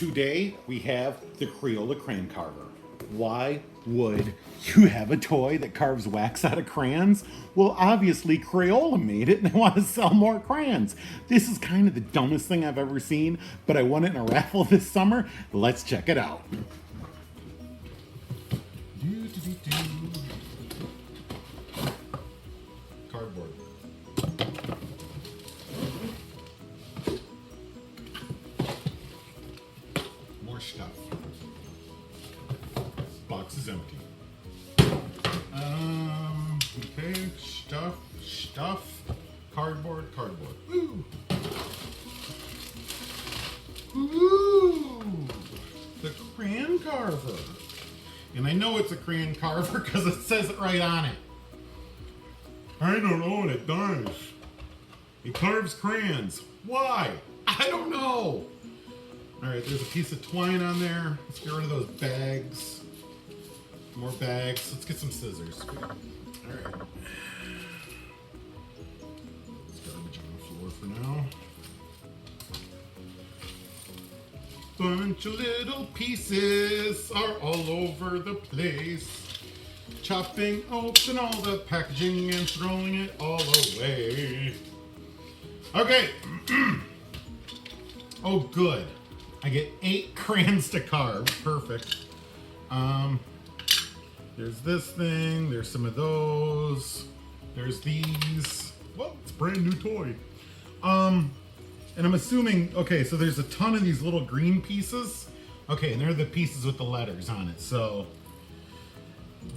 Today we have the Crayola Crayon Carver. Why would you have a toy that carves wax out of crayons? Well, obviously Crayola made it and they want to sell more crayons. This is kind of the dumbest thing I've ever seen, but I won it in a raffle this summer. Let's check it out. Cardboard. More stuff. Box is empty. Okay, stuff. Cardboard. Ooh. The Crayon Carver. And I know it's a Crayon Carver because it says it right on it. I don't know what it does. It carves crayons. Why? I don't know. All right, there's a piece of twine on there. Let's get rid of those bags. More bags. Let's get some scissors. All right. There's garbage on the floor for now. Bunch of little pieces are all over the place. Chopping open all the packaging and throwing it all away. Okay. Oh, good. I get 8 crayons to carve. Perfect. There's this thing. There's some of those. There's these. Whoa, it's a brand new toy. And I'm assuming, okay, so there's a ton of these little green pieces. Okay, and they're the pieces with the letters on it. So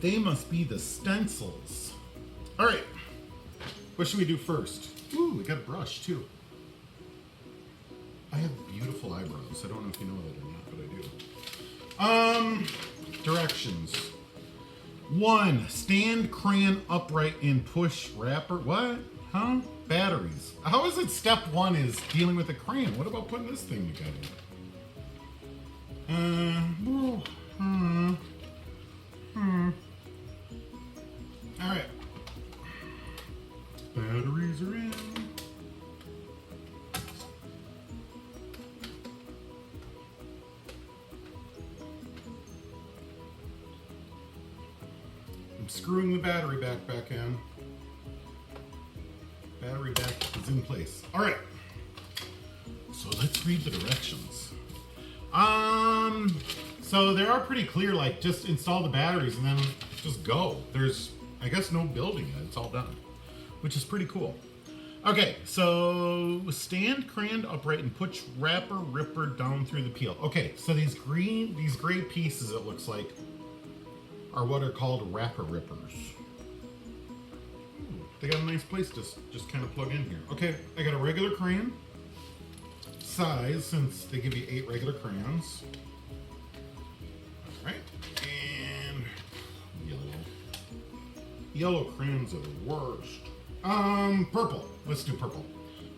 they must be the stencils. All right, what should we do first? Ooh, we got a brush too. I have beautiful eyebrows. I don't know if you know that or not, but I do. Directions. 1, stand crayon upright and push wrapper. What? Huh? Batteries. How is it step 1 is dealing with a crayon? What about putting this thing together? All right. Batteries are in. I'm screwing the battery back in. Battery back is in place. All right. So let's read the directions. So they are pretty clear, like just install the batteries and then just go. There's, I guess, no building it. It's all done, which is pretty cool. Okay, so stand crayon upright and push wrapper ripper down through the peel. Okay, so these gray pieces, it looks like, are what are called wrapper rippers. They got a nice place to just kind of plug in here. Okay, I got a regular crayon size since they give you 8 regular crayons. All right, and yellow crayons are the worst. Purple. Let's do purple.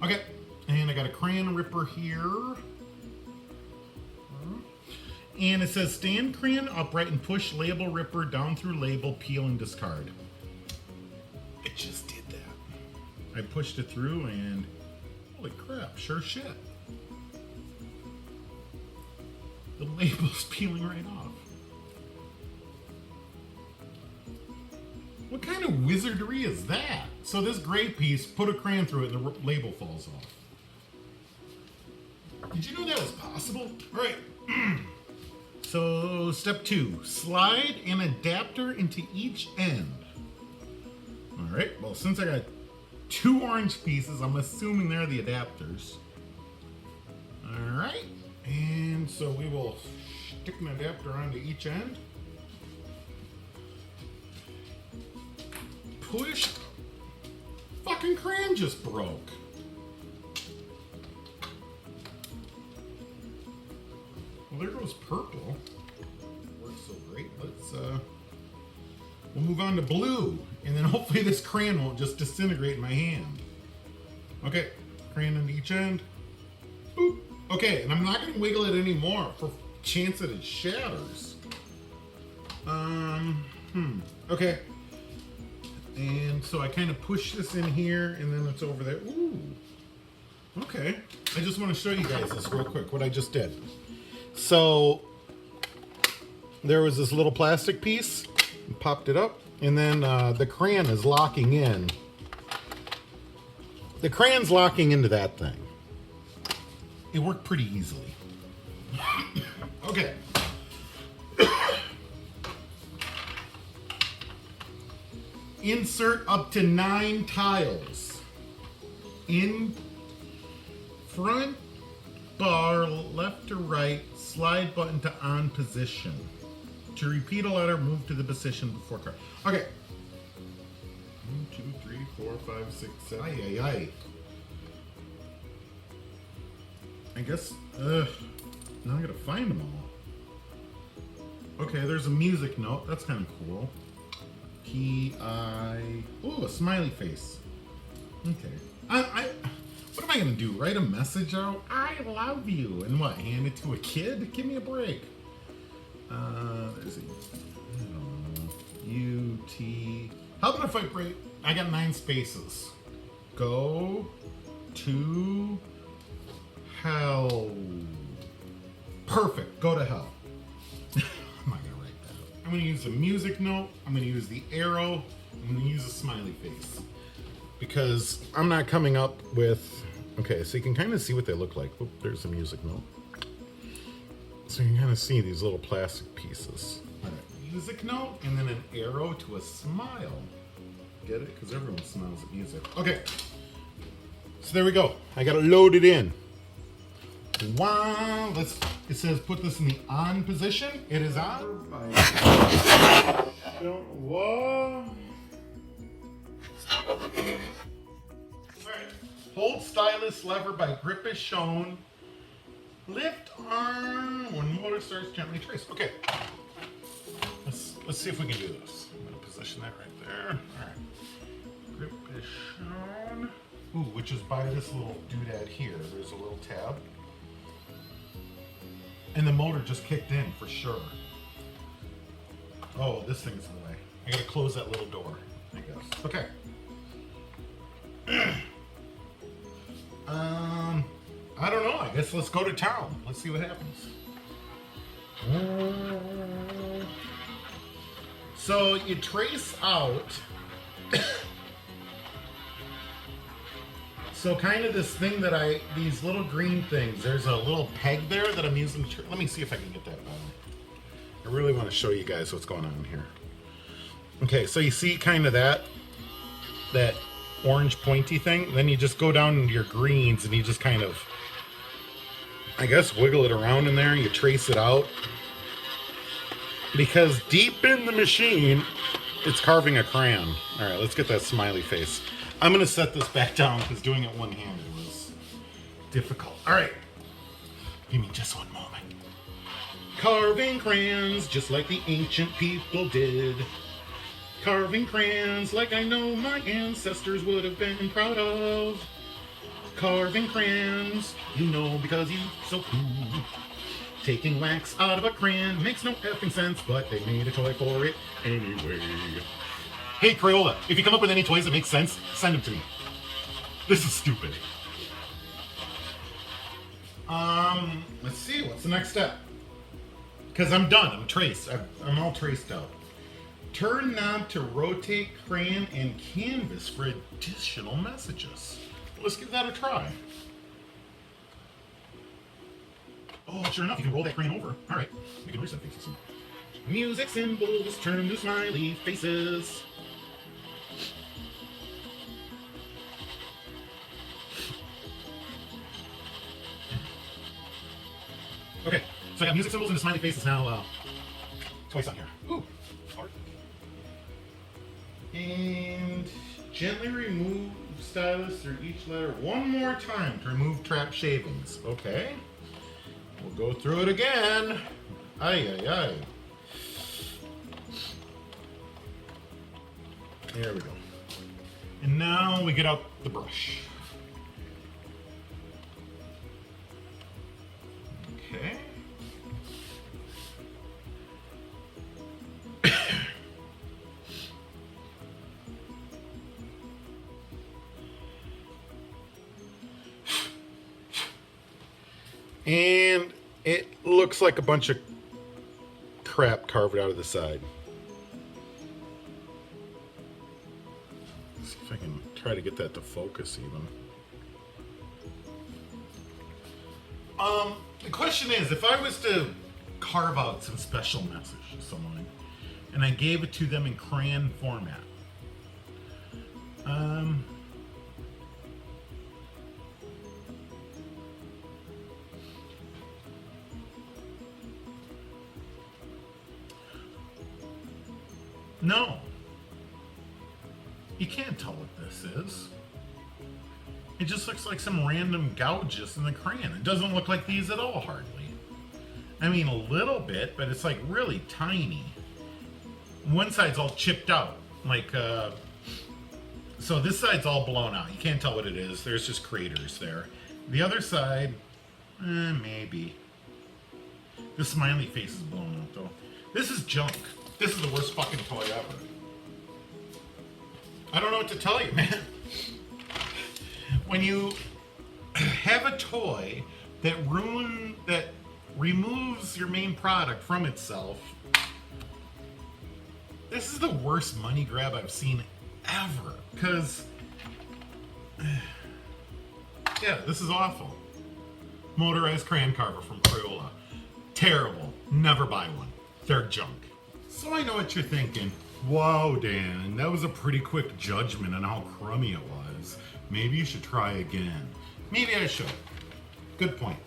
Okay, and I got a crayon ripper here. And it says stand crayon upright and push label ripper down through label, peel and discard. It just did that. I pushed it through and holy crap, sure shit. The label's peeling right off. What kind of wizardry is that? So this gray piece, put a crayon through it and the label falls off. Did you know that was possible? All right. So step 2, slide an adapter into each end. All right, well, since I got 2 orange pieces, I'm assuming they're the adapters. All right, and so we will stick an adapter onto each end. Push. Fucking crayon just broke. Well, there goes purple. Works so great. We'll move on to blue, and then hopefully this crayon won't just disintegrate in my hand. Okay, crayon on each end. Boop. Okay, and I'm not going to wiggle it anymore for chance that it shatters. Okay. And so I kind of push this in here, and then it's over there. Ooh. Okay. I just want to show you guys this real quick, what I just did. So there was this little plastic piece, popped it up, and then the crayon is locking in. The crayon's locking into that thing. It worked pretty easily. Okay. Insert up to 9 tiles. In front bar, left to right, slide button to on position. To repeat a letter, move to the position before card. Okay. 1, 2, 3, 4, 5, 6, 7. Ay, ay, ay. I guess, now I gotta find them all. Okay, there's a music note. That's kind of cool. Ooh, a smiley face. Okay. What am I gonna do? Write a message out? I love you. And what, hand it to a kid? Give me a break. There's a, I don't know, U-T. How about if I break, I got 9 spaces. Go to hell. Perfect, go to hell. I'm not gonna write that. I'm gonna use a music note, I'm gonna use the arrow, I'm gonna use a smiley face. Because I'm not coming up with, okay, so you can kind of see what they look like. Oop, there's a music note. So you can kind of see these little plastic pieces. All right, music note, and then an arrow to a smile. Get it? Because everyone smiles at music. Okay, so there we go. I got it loaded in. Wow, it says put this in the on position. It is on. What? Alright. Hold stylus lever by grip as shown. Lift arm when motor starts gently trace. Okay. Let's see if we can do this. I'm gonna position that right there. Alright. Grip is shown. Ooh, which is by this little doodad here. There's a little tab. And the motor just kicked in for sure. Oh, this thing's in the way. I gotta close that little door, I guess. Okay. I don't know. I guess let's go to town. Let's see what happens. So you trace out. So kind of this thing that these little green things, there's a little peg there that I'm using. Let me see if I can get that on. I really want to show you guys what's going on here. Okay, so you see kind of that orange pointy thing. Then you just go down into your greens and you just kind of, I guess, wiggle it around in there. You trace it out. Because deep in the machine, it's carving a crayon. All right, let's get that smiley face. I'm going to set this back down because doing it one-handed was difficult. All right. Give me just one moment. Carving crayons just like the ancient people did. Carving crayons like I know my ancestors would have been proud of. Carving crayons, you know, because you so cool. Taking wax out of a crayon makes no effing sense, but they made a toy for it anyway. Hey Crayola, if you come up with any toys that make sense, send them to me. This is stupid. Let's see, what's the next step? Because I'm done, I'm traced. I'm all traced out. Turn knob to rotate crayon and canvas for additional messages. Let's give that a try. Oh, sure enough, you can roll that crayon over. All right, we can reset faces. Music symbols turn to smiley faces. Okay, so I got music symbols and the smiley faces now twice on here. Ooh, art. And gently remove stylus through each letter one more time to remove trapped shavings. Okay, we'll go through it again. Ay, ay, ay. There we go. And now we get out the brush. Okay. And It looks like a bunch of crap carved out of the side. Let's see if I can try to get that to focus even. The question is, if I was to carve out some special message to someone and I gave it to them in crayon format, no, you can't tell what this is. It just looks like some random gouges in the crayon. It doesn't look like these at all, hardly. I mean, a little bit, but it's like really tiny. One side's all chipped out. Like, so this side's all blown out. You can't tell what it is. There's just craters there. The other side, maybe. The smiley face is blown out, though. This is junk. This is the worst fucking toy ever. I don't know what to tell you, man. When you have a toy that removes your main product from itself, this is the worst money grab I've seen ever. Because, yeah, this is awful. Motorized crayon carver from Crayola. Terrible. Never buy one. They're junk. So I know what you're thinking. Wow, Dan, that was a pretty quick judgment on how crummy it was. Maybe you should try again. Maybe I should. Good point.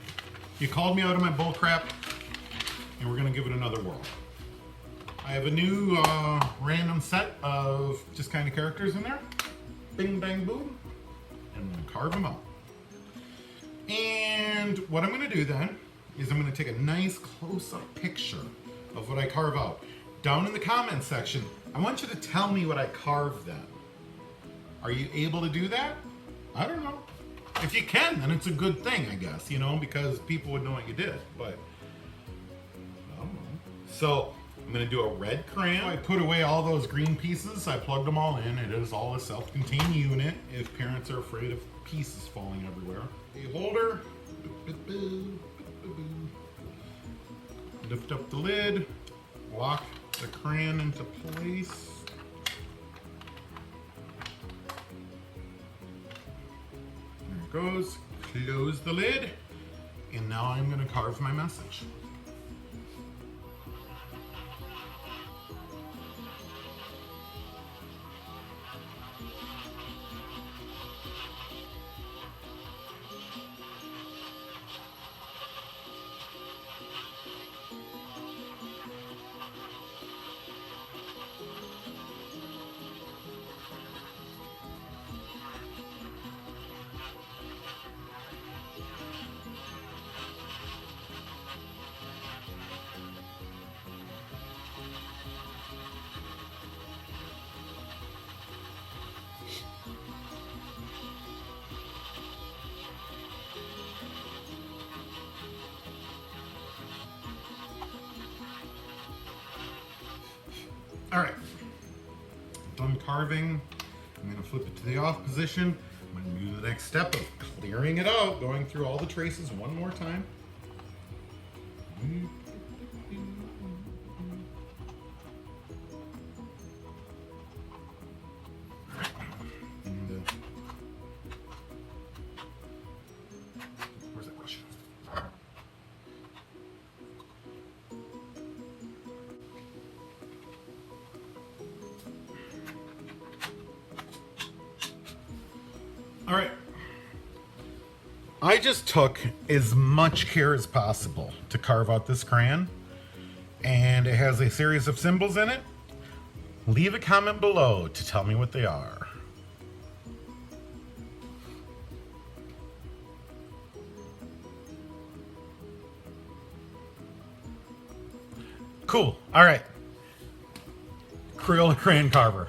You called me out of my bull crap, and we're gonna give it another whirl. I have a new random set of just kind of characters in there. Bing, bang, boom. And I'm gonna carve them out. And what I'm gonna do then is I'm gonna take a nice close-up picture of what I carve out. Down in the comments section, I want you to tell me what I carved then. Are you able to do that? I don't know. If you can, then it's a good thing, I guess, you know, because people would know what you did, but I don't know. So I'm gonna do a red crayon. I put away all those green pieces. I plugged them all in. It is all a self-contained unit if parents are afraid of pieces falling everywhere. A holder. Lift up the lid. Lock the crayon into place. There it goes. Close the lid. And now I'm going to carve my message. All right, done carving. I'm gonna flip it to the off position. I'm gonna do the next step of clearing it out, going through all the traces one more time. And, where's that brush? All right. I just took as much care as possible to carve out this crayon, and it has a series of symbols in it. Leave a comment below to tell me what they are. Cool. All right. Crayola Crayon Carver.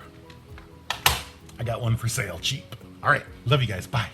I got one for sale, cheap. All right. Love you guys. Bye.